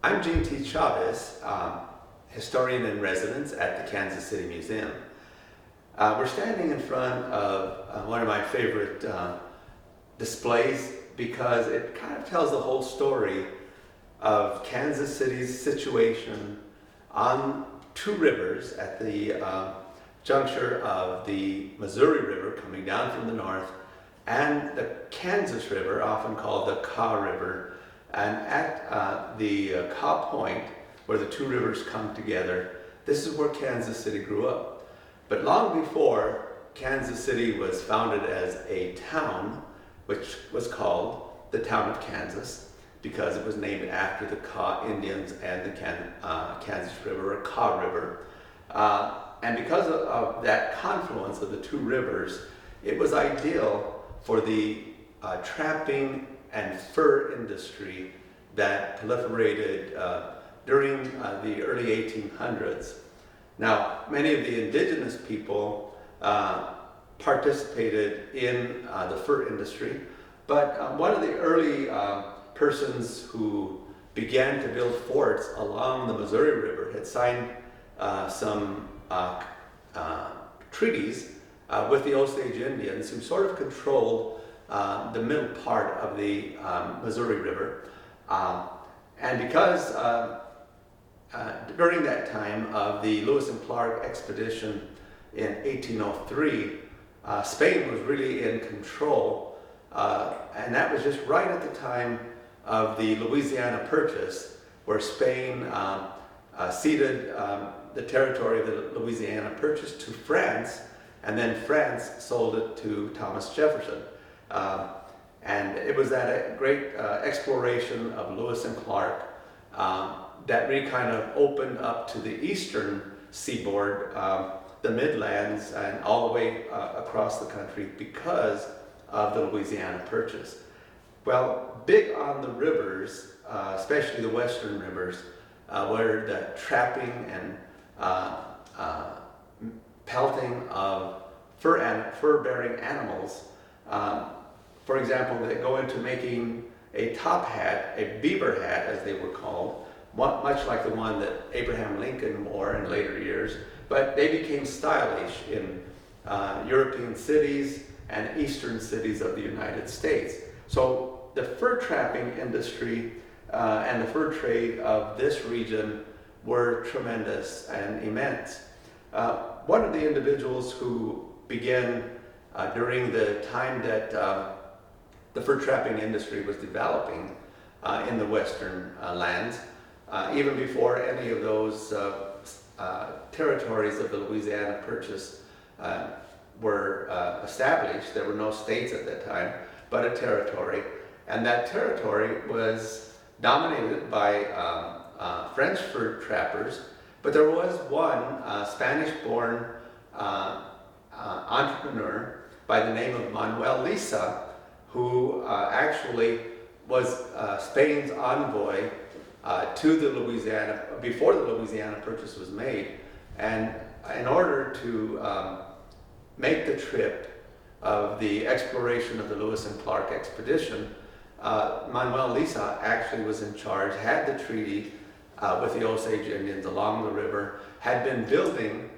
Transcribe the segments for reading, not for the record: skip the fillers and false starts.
I'm G.T. Chavez, historian in residence at the Kansas City Museum. We're standing in front of one of my favorite displays because it kind of tells the whole story of Kansas City's situation on two rivers at the juncture of the Missouri River coming down from the north and the Kansas River, often called the Kaw River. And at the Kaw Point, where the two rivers come together, this is where Kansas City grew up. But long before, Kansas City was founded as a town, which was called the town of Kansas, because it was named after the Kaw Indians and the Kansas River, or Kaw River. And because of that confluence of the two rivers, it was ideal for the trapping and fur industry that proliferated during the early 1800s. Now, many of the indigenous people participated in the fur industry, but one of the early persons who began to build forts along the Missouri River had signed some treaties with the Osage Indians, who sort of controlled the middle part of the Missouri River. And because during that time of the Lewis and Clark expedition in 1803, Spain was really in control, and that was just right at the time of the Louisiana Purchase, where Spain ceded the territory of the Louisiana Purchase to France, and then France sold it to Thomas Jefferson. And it was that great exploration of Lewis and Clark that really kind of opened up to the eastern seaboard, the Midlands, and all the way across the country because of the Louisiana Purchase. Well, big on the rivers, especially the western rivers, where the trapping and pelting of fur-bearing animals. For example, they go into making a top hat, a beaver hat as they were called, much like the one that Abraham Lincoln wore in later years, but they became stylish in European cities and eastern cities of the United States. So the fur trapping industry and the fur trade of this region were tremendous and immense. One of the individuals who began during the time that the fur trapping industry was developing in the western lands, even before any of those territories of the Louisiana Purchase were established. There were no states at that time, but a territory. And that territory was dominated by French fur trappers, but there was one Spanish-born entrepreneur by the name of Manuel Lisa, who actually was Spain's envoy to the Louisiana, before the Louisiana Purchase was made. And in order to make the trip of the exploration of the Lewis and Clark expedition, Manuel Lisa actually was in charge, had the treaty with the Osage Indians along the river, had been building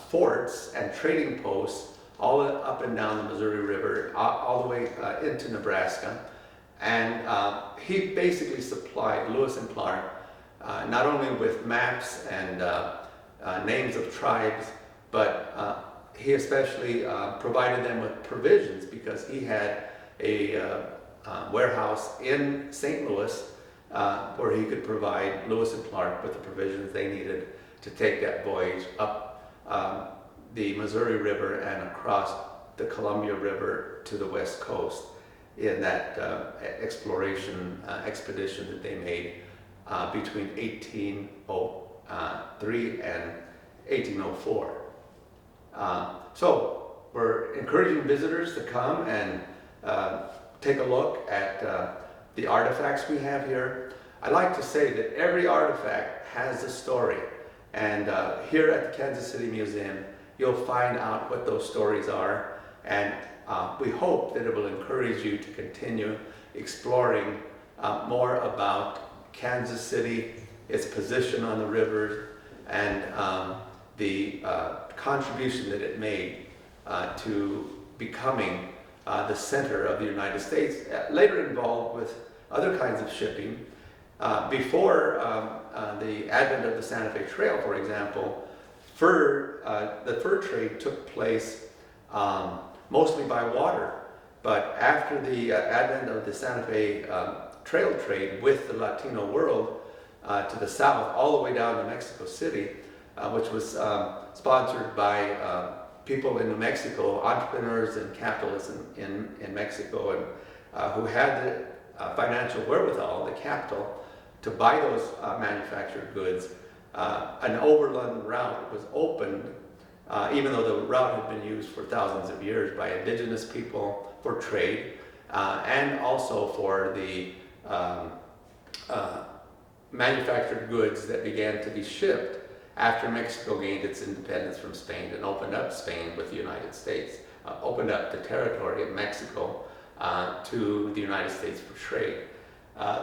forts and trading posts all up and down the Missouri River, all the way into Nebraska. And he basically supplied Lewis and Clark not only with maps and names of tribes, but he especially provided them with provisions, because he had a warehouse in St. Louis where he could provide Lewis and Clark with the provisions they needed to take that voyage up the Missouri River and across the Columbia River to the west coast in that exploration expedition that they made between 1803 and 1804. So we're encouraging visitors to come and take a look at the artifacts we have here. I like to say that every artifact has a story, and here at the Kansas City Museum you'll find out what those stories are, and we hope that it will encourage you to continue exploring more about Kansas City, its position on the river, and the contribution that it made to becoming the center of the United States, later involved with other kinds of shipping. Before the advent of the Santa Fe Trail, for example, the fur trade took place mostly by water. But after the advent of the Santa Fe Trail trade with the Latino world to the south, all the way down to Mexico City, which was sponsored by people in New Mexico, entrepreneurs and capitalists in Mexico, and who had the financial wherewithal, the capital, to buy those manufactured goods. An overland route was opened, even though the route had been used for thousands of years by indigenous people for trade, and also for the manufactured goods that began to be shipped after Mexico gained its independence from Spain and opened up Spain with the United States, opened up the territory of Mexico to the United States for trade.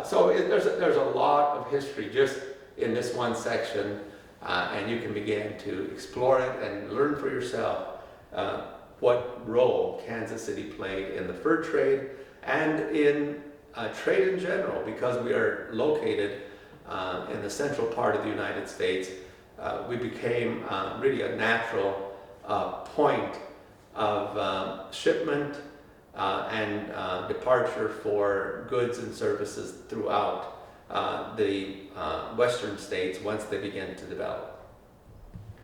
So there's a lot of history just in this one section, and you can begin to explore it and learn for yourself what role Kansas City played in the fur trade and in trade in general, because we are located in the central part of the United States. We became really a natural point of shipment and departure for goods and services throughout the western states once they began to develop.